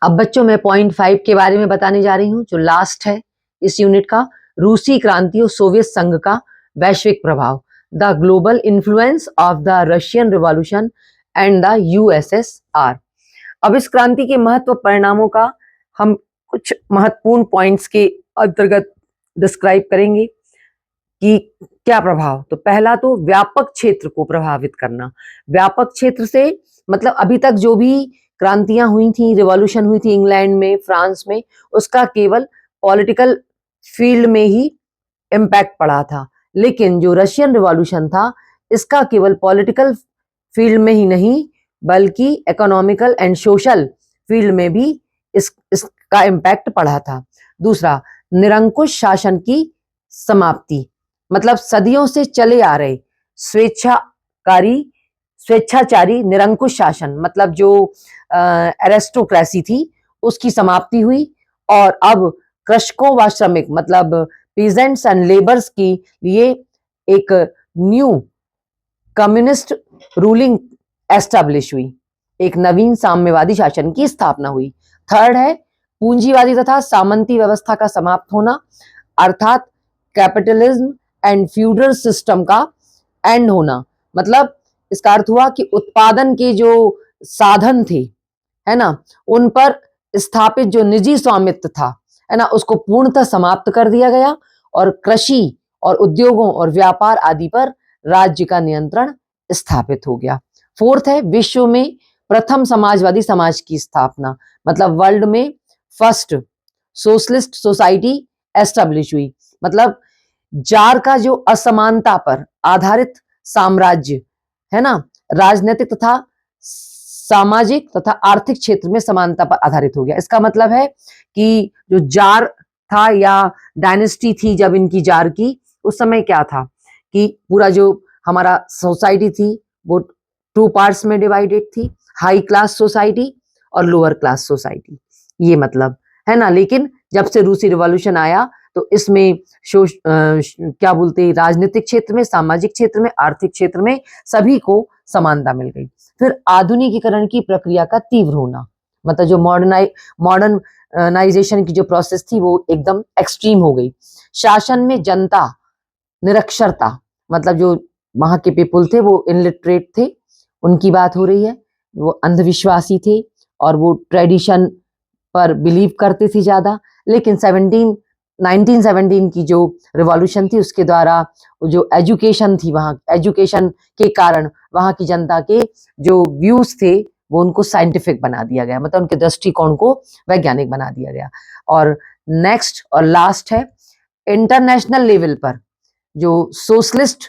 अब बच्चों मैं पॉइंट 5 के बारे में बताने जा रही हूँ, जो लास्ट है इस यूनिट का। रूसी क्रांति और सोवियत संघ का वैश्विक प्रभाव, the global influence of the Russian revolution and the USSR. अब इस क्रांति के महत्व परिणामों का हम कुछ महत्वपूर्ण पॉइंट्स के अंतर्गत डिस्क्राइब करेंगे कि क्या प्रभाव। तो पहला तो व्यापक क्षेत्र को प्रभावित करना। व्यापक क्षेत्र से मतलब अभी तक जो भी क्रांतियां हुई थी, रिवॉल्यूशन हुई थी इंग्लैंड में, फ्रांस में, उसका केवल पॉलिटिकल फील्ड में ही इम्पैक्ट पड़ा था। लेकिन जो रशियन रिवॉल्यूशन था, इसका केवल पॉलिटिकल फील्ड में ही नहीं बल्कि इकोनॉमिकल एंड सोशल फील्ड में भी इसका इम्पैक्ट पड़ा था। दूसरा, निरंकुश शासन की समाप्ति, मतलब सदियों से चले आ रहे स्वेच्छाचारी निरंकुश शासन, मतलब जो एरिस्टोक्रेसी थी, उसकी समाप्ति हुई। और अब कृषकों व श्रमिक मतलब पीजेंट्स एंड लेबर्स के लिए एक न्यू कम्युनिस्ट रूलिंग एस्टेब्लिश हुई, एक नवीन साम्यवादी शासन की स्थापना हुई। थर्ड है पूंजीवादी तथा सामंती व्यवस्था का समाप्त होना, अर्थात कैपिटलिज्म एंड फ्यूडल सिस्टम का एंड होना। मतलब इसका अर्थ हुआ कि उत्पादन के जो साधन थे, है ना, उन पर स्थापित जो निजी स्वामित्व था, है ना, उसको पूर्णतः समाप्त कर दिया गया और कृषि और उद्योगों और व्यापार आदि पर राज्य का नियंत्रण स्थापित हो गया। फोर्थ है विश्व में प्रथम समाजवादी समाज की स्थापना, मतलब वर्ल्ड में फर्स्ट सोशलिस्ट सोसाइटी एस्टेब्लिश हुई। मतलब जार का जो असमानता पर आधारित साम्राज्य, है ना, राजनीतिक तथा सामाजिक तथा आर्थिक क्षेत्र में समानता पर आधारित हो गया। इसका मतलब है कि जो जार था या डायनेस्टी थी जब इनकी जार की, उस समय क्या था कि पूरा जो हमारा सोसाइटी थी वो 2 पार्ट्स में डिवाइडेड थी, हाई क्लास सोसाइटी और लोअर क्लास सोसाइटी, ये मतलब, है ना। लेकिन जब से रूसी रिवॉल्यूशन आया तो इसमें क्या बोलते हैं, राजनीतिक क्षेत्र में, सामाजिक क्षेत्र में, आर्थिक क्षेत्र में सभी को समानता मिल गई। फिर आधुनिकीकरण की प्रक्रिया का तीव्र होना, मतलब जो मॉडर्नाइजेशन की जो प्रोसेस थी वो एकदम एक्सट्रीम हो गई। शासन में जनता निरक्षरता, मतलब जो वहां के पीपुल थे वो इलिटरेट थे, उनकी बात हो रही है, वो अंधविश्वासी थे और वो ट्रेडिशन पर बिलीव करते थे ज्यादा। लेकिन 1917 की जो रिवॉल्यूशन थी उसके द्वारा जो एजुकेशन थी, वहां एजुकेशन के कारण वहां की जनता के जो व्यूज थे वो उनको साइंटिफिक बना दिया गया, मतलब उनके दृष्टिकोण को वैज्ञानिक बना दिया गया। और नेक्स्ट और लास्ट है इंटरनेशनल लेवल पर जो सोशलिस्ट